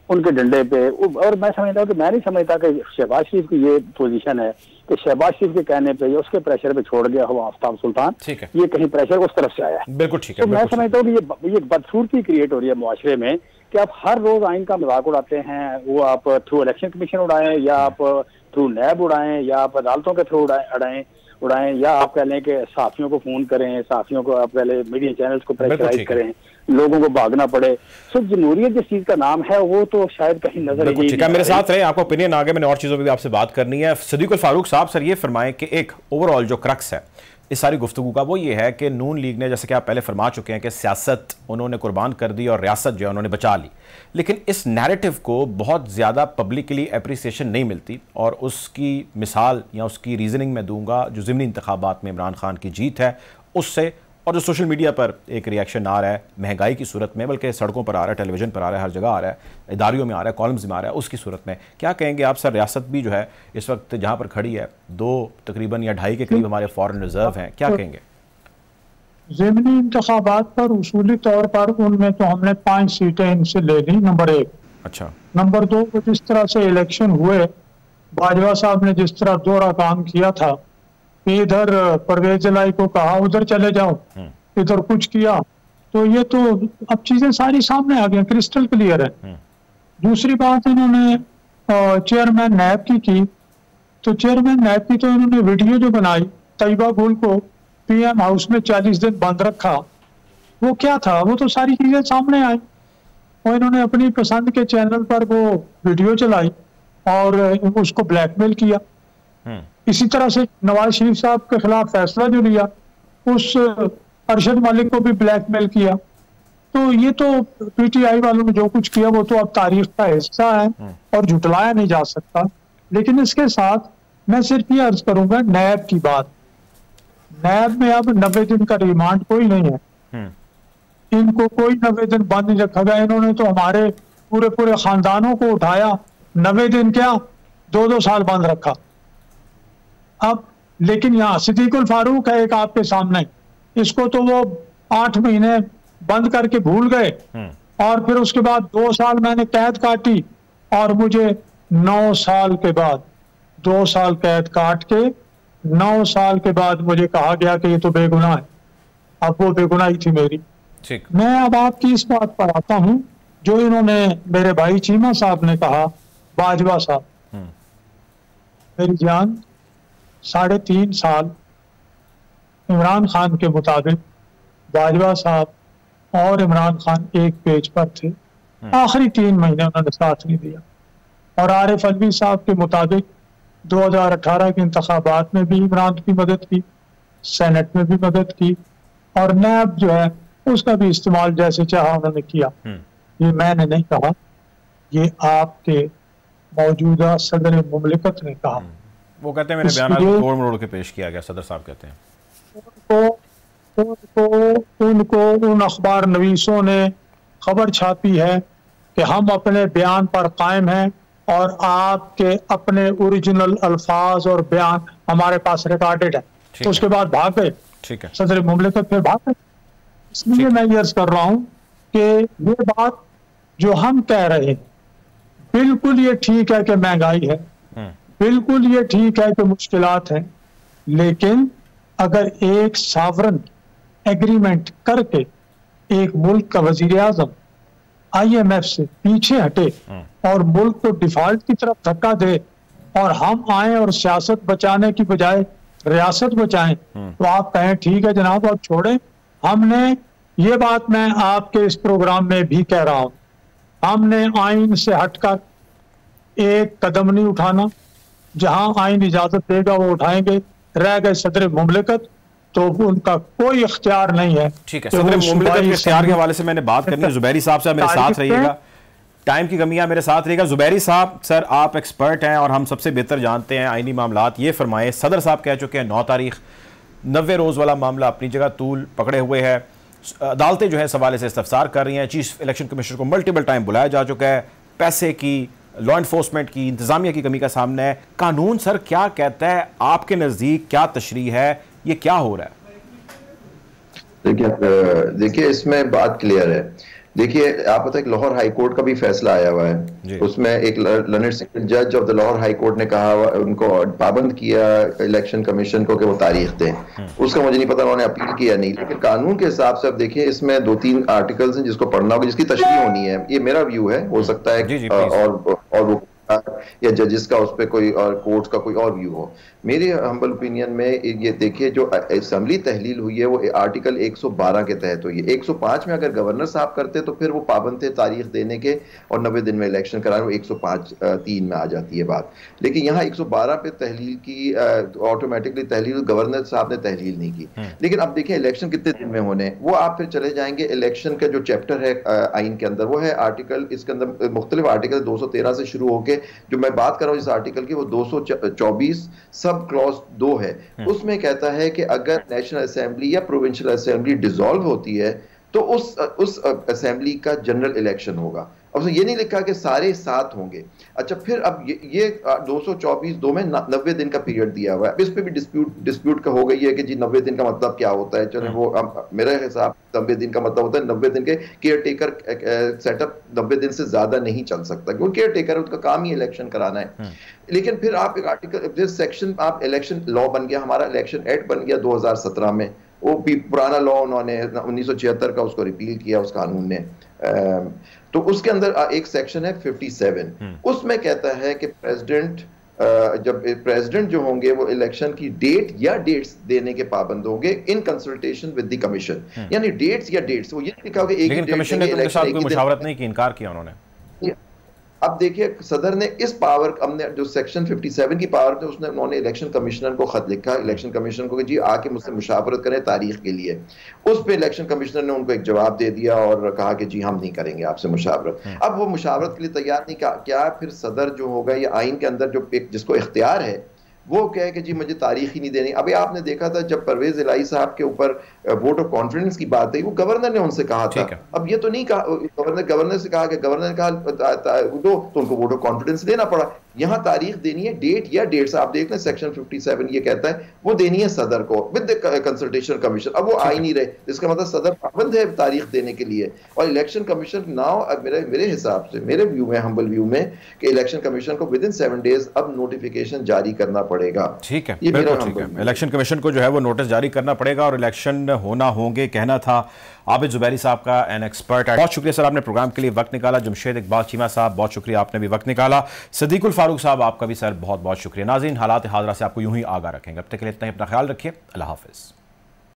उनके डंडे पे। और मैं समझता हूँ कि मैं नहीं समझता कि शहबाज शरीफ की ये पोजीशन है कि शहबाज शरीफ के कहने पे या उसके प्रेशर पे छोड़ गया हो आफ्ताब सुल्तान, ये कहीं प्रेशर उस तरफ से आया है। बिल्कुल ठीक है। तो मैं समझता हूँ कि ये बदसूरती क्रिएट हो रही है मुआशरे में कि आप हर रोज आइन का मजाक उड़ाते हैं, वो आप थ्रू इलेक्शन कमीशन उड़ाएं या आप थ्रू नैब उड़ाएं या आप अदालतों के थ्रू उड़ाएं या आप कह लें कि सहाफियों को फोन करें, सहाफियों को आप कह लें मीडिया चैनल्स को प्रेशराइज करें, लोगों को भागना पड़े। सो जमहूरियत जिस चीज का नाम है वो तो शायद कहीं नजर ही नहीं। मेरे साथ रहे, आपका ओपिनियन आगे, मैंने और चीजों पर भी आपसे बात करनी है। सदीकुल फारूक साहब, सर ये फरमाएं कि एक ओवरऑल जो क्रक्स है इस सारी गुफ्तगू का वो ये है कि नून लीग ने, जैसे कि आप पहले फरमा चुके हैं कि सियासत उन्होंने कुर्बान कर दी और रियासत जो है उन्होंने बचा ली, लेकिन इस नैरेटिव को बहुत ज़्यादा पब्लिकली एप्रिसिएशन नहीं मिलती। और उसकी मिसाल या उसकी रीजनिंग में दूंगा जो ज़िमनी इंतखाबात में इमरान खान की जीत है उससे, और जो सोशल मीडिया पर एक रिएक्शन आ रहा है महंगाई की सूरत में, बल्कि सड़कों पर आ रहा है, टेलीविज़न पर आ रहा है, हर जगह आ रहा है, इदारियों में आ रहा है, कॉलम्स में आ रहा है, उसकी सूरत में क्या कहेंगे आप सर? रियासत भी जो है इस वक्त जहाँ पर खड़ी है 2 तकरीबन या 2.5 के करीब हमारे फॉरेन रिजर्व हैं, क्या कहेंगे? ज़िमनी इंतखाबात पर उसूली तौर पर उनमें तो हमने 5 सीटें इनसे ले ली, नंबर 1। अच्छा। नंबर 2, जिस तरह से इलेक्शन हुए, बाजवा साहब ने जिस तरह दोहरा काम किया था, इधर परवेज इलाही को कहा उधर चले जाओ, इधर कुछ किया, तो ये तो अब चीजें सारी सामने आ गई, क्रिस्टल क्लियर है। दूसरी बात इन्होंने चेयरमैन नैब की, तो चेयरमैन नैब की तो इन्होंने वीडियो जो बनाई, तैयबा गुल को पीएम हाउस में 40 दिन बंद रखा, वो क्या था? वो तो सारी चीजें सामने आई और इन्होंने अपनी पसंद के चैनल पर वो वीडियो चलाई और उसको ब्लैकमेल किया। इसी तरह से नवाज शरीफ साहब के खिलाफ फैसला जो लिया, उस अरशद मलिक को भी ब्लैकमेल किया। तो ये तो पीटीआई वालों ने जो कुछ किया वो तो अब तारीख का हिस्सा है और झुटलाया नहीं जा सकता। लेकिन इसके साथ मैं सिर्फ ये अर्ज करूंगा नैब की बात, नैब में अब 90 दिन का रिमांड कोई नहीं है, इनको कोई 90 दिन बंद नहीं रखा गया। इन्होंने तो हमारे पूरे खानदानों को उठाया, 90 दिन क्या 2-2 साल बंद रखा। अब लेकिन यहाँ सिद्दीकुल फारूक है एक आपके सामने, इसको तो वो 8 महीने बंद करके भूल गए और फिर उसके बाद 2 साल मैंने कैद काटी और मुझे 9 साल के बाद 2 साल कैद काट के 9 साल के बाद मुझे कहा गया कि ये तो बेगुनाह है। अब वो बेगुनाही थी मेरी। मैं अब आपकी इस बात पर आता हूं जो इन्होंने मेरे भाई चीमा साहब ने कहा, बाजवा साहब, मेरी जान 3.5 साल इमरान खान के मुताबिक बाजवा साहब और इमरान खान एक पेज पर थे, आखिरी 3 महीने उन्होंने साथ नहीं दिया। और आरिफ अलवी साहब के मुताबिक 2018 के इंतखाबात में भी इमरान की मदद की, सेनेट में भी मदद की और नैब जो है उसका भी इस्तेमाल जैसे चाहा उन्होंने किया। ये मैंने नहीं कहा, ये आपके मौजूदा सदर मुमलिकत ने कहा। वो कहते हैं मेरे बयान तोड़ मरोड़ के पेश किया गया, सदर साहब कहते हैं। उनको उन अखबार नवीसों ने खबर छापी है कि हम अपने बयान पर कायम हैं और आपके अपने ओरिजिनल अल्फाज और बयान हमारे पास रिकॉर्डेड है। तो उसके बाद भाग गए, ठीक है, सदर मुमलिकत फिर भाग गए। इसलिए मैं ये अर्ज कर रहा हूं कि ये बात जो हम कह रहे हैं बिल्कुल ये ठीक है कि महंगाई है, बिल्कुल ये ठीक है कि मुश्किलात हैं, लेकिन अगर एक सावरन एग्रीमेंट करके एक मुल्क का वजीर आजम IMF से पीछे हटे और मुल्क को डिफॉल्ट की तरफ धक्का दे और हम आए और सियासत बचाने की बजाय रियासत बचाएं, तो आप कहें ठीक है जनाब आप छोड़ें। हमने ये बात मैं आपके इस प्रोग्राम में भी कह रहा हूं, हमने आइन से हटकर एक कदम नहीं उठाना, जहां आइन इजाजत देगा वो उठाएंगे। रह गए सदर मुमलिकत, तो उनका कोई इख्तियार नहीं है। ठीक है, सदर मुमलिकत के इख्तियार के हवाले से मैंने बात करनी है। जुबैरी साहब से मेरे साथ रहिएगा, टाइम की कमी है, मेरे साथ रहिएगा। जुबैरी साहब, सर आप एक्सपर्ट हैं और हम सबसे बेहतर जानते हैं आईनी मामलात। ये फरमाएं, सदर साहब कह चुके हैं 9 तारीख 90 रोज़ वाला मामला अपनी जगह तूल पकड़े हुए है, अदालतें जो है इस हवाले से इस्तफसार कर रही हैं, चीफ इलेक्शन कमिश्नर को मल्टीपल टाइम बुलाया जा चुका है, पैसे की, लॉ इन्फोर्समेंट की, इंतजामिया की कमी का सामना है। कानून सर क्या कहता है, आपके नज़दीक क्या तशरीह है, ये क्या हो रहा है? देखिए इसमें बात क्लियर है। देखिए आप पता है लाहौर हाई कोर्ट का भी फैसला आया हुआ है, उसमें एक लर्नड सिंगल जज of the Lahore high court ने कहा, उनको पाबंद किया इलेक्शन कमीशन को कि वो तारीख दें। उसका मुझे नहीं पता उन्होंने अपील किया नहीं, लेकिन कानून के हिसाब से अब देखिए इसमें 2-3 आर्टिकल्स हैं जिसको पढ़ना होगा, जिसकी तशरीह होनी है। ये मेरा व्यू है, हो सकता है और वो या जजेस का उस पर कोई और कोर्ट्स का कोई और व्यू हो। मेरे हम्बल ओपिनियन में ये देखिए जो असेंबली तहलील हुई है वो आर्टिकल 112 के तहत हुई है। 105 में अगर गवर्नर साहब करते तो फिर वो पाबंद थे तारीख देने के और 90 दिन में इलेक्शन कराने, वो 105(3) में आ जाती है बात। लेकिन यहाँ 112 पे तहलील की, ऑटोमेटिकली तहलील गवर्नर साहब ने तहलील नहीं की। लेकिन अब देखिए इलेक्शन कितने दिन में होने, वो आप फिर चले जाएंगे इलेक्शन का जो चैप्टर है आइन के अंदर, वो है आर्टिकल, इसके अंदर मुख्तलिफ आर्टिकल 213 से शुरू होकर जो मैं बात कर रहा हूँ इस आर्टिकल की, वो 224 सब क्लॉज 2 है। उसमें कहता है कि अगर नेशनल असेंबली या प्रोविंशियल असेंबली डिसॉल्व होती है तो उस असेंबली का जनरल इलेक्शन होगा। अब ये नहीं लिखा कि सारे साथ होंगे। अच्छा, फिर अब ये 224(2) में 90 दिन का पीरियड दिया हुआ है। अब इस पे भी डिस्प्यूट का हो गई है कि जी 90 दिन का मतलब क्या होता है। चलो वो मेरे हिसाब 90 दिन का मतलब होता है 90 दिन के केयर टेकर सेटअप 90 दिन से ज्यादा नहीं चल सकता, क्योंकि केयर टेकर उनका काम ही इलेक्शन कराना है। लेकिन फिर आप एक आर्टिकल सेक्शन, आप इलेक्शन लॉ बन गया, हमारा इलेक्शन एक्ट बन गया 2017 में, वो पुराना लॉ उन्होंने 1976 का उसको रिपील किया उस कानून ने। तो उसके अंदर एक सेक्शन है 57, उसमें कहता है कि जब प्रेसिडेंट जो होंगे वो इलेक्शन की डेट या डेट्स देने के पाबंद होंगे in consultation with the commission. यानी डेट्स या डेट्स, वो ये लिखा होगा एक, लेकिन कमीशन ने उनके साथ कोई मुशावरत नहीं की, इनकार किया उन्होंने। अब देखिए सदर ने इस पावर, हमने जो सेक्शन 57 की पावर थे उसने, उन्होंने इलेक्शन कमिश्नर को खत लिखा, इलेक्शन कमीशन को कि जी आके मुझसे मुशावरत करें तारीख के लिए। उस पे इलेक्शन कमिश्नर ने उनको एक जवाब दे दिया और कहा कि जी हम नहीं करेंगे आपसे मुशावरत। अब वो मुशावरत के लिए तैयार नहीं, क्या फिर सदर जो होगा या आइन के अंदर जो जिसको इख्तियार है वो कहे कि जी मुझे तारीख ही नहीं देनी। अभी आपने देखा था जब परवेज इलाही साहब के ऊपर वोट ऑफ कॉन्फिडेंस की बात आई, वो गवर्नर ने उनसे कहा था। अब ये तो नहीं कहा, गवर्नर से कहा कि गवर्नर ने कहा दो, तो उनको वोट ऑफ कॉन्फिडेंस देना पड़ा। यहाँ तारीख देनी है, डेट या डेट्स आप देख लें, सेक्शन 57 ये कहता है वो देनी है सदर को विद कंसल्टेशन कमीशन। अब वो आ ही नहीं रहे, इसका मतलब सदर पाबंद है तारीख देने के लिए। और इलेक्शन कमीशन नाउ मेरे हिसाब से, मेरे व्यू में, हम्बल व्यू में, कि इलेक्शन कमीशन को विद इन 7 डेज अब नोटिफिकेशन जारी करना पड़ेगा। ठीक है, बिल्कुल ठीक है। इलेक्शन कमीशन को जो है वो नोटिस जारी करना पड़ेगा और इलेक्शन होना होंगे, कहना था आबिद जुबैरी साहब का, एन एक्सपर्ट। बहुत शुक्रिया सर, आपने प्रोग्राम के लिए वक्त निकाला। जमशेद इकबाल चीमा साहब, बहुत शुक्रिया, आपने भी वक्त निकाला। सदीकुल फारूक साहब, आपका भी सर बहुत बहुत शुक्रिया। नाज़रीन, हालात हाज़रा से आपको यूं ही आगाह रखेंगे। अब तक के लिए इतना ही, अपना ख्याल रखिए। अल्लाह हाफ़िज़।